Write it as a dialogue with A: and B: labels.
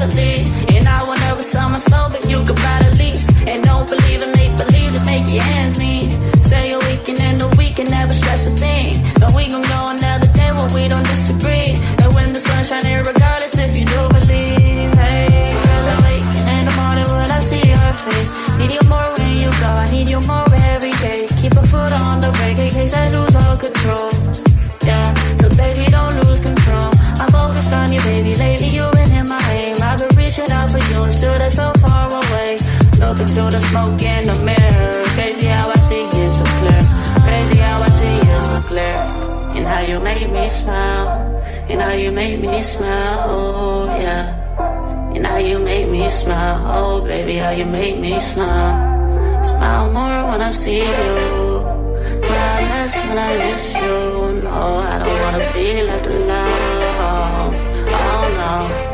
A: privately. And I will never sell my soul, but you can buy the lease. And don't believe in make believe, just make your ends meet. Say a weekend and a week and never stress a thing. But we gon' go another day when we don't disagree. And when the sun's shining, regardless if you do believe. Hey, celebrate in the morning when I see your face. Need you more when you go, I need you more every day. Keep a foot on the brake in case I lose all control. Yeah, so baby don't lose control. I'm focused on you, baby. Lately you've been in my aim. I've been reaching out for you and still that's so far away. Looking through the smoke in the mirror. Crazy how I see you so clear. Crazy how I see you so clear. And how you make me smile. And how you make me smile, oh yeah. And how you make me smile, oh baby, how you make me smile. Smile more when I see you. Smile less when I miss you. No, I don't wanna be left alone. Oh no.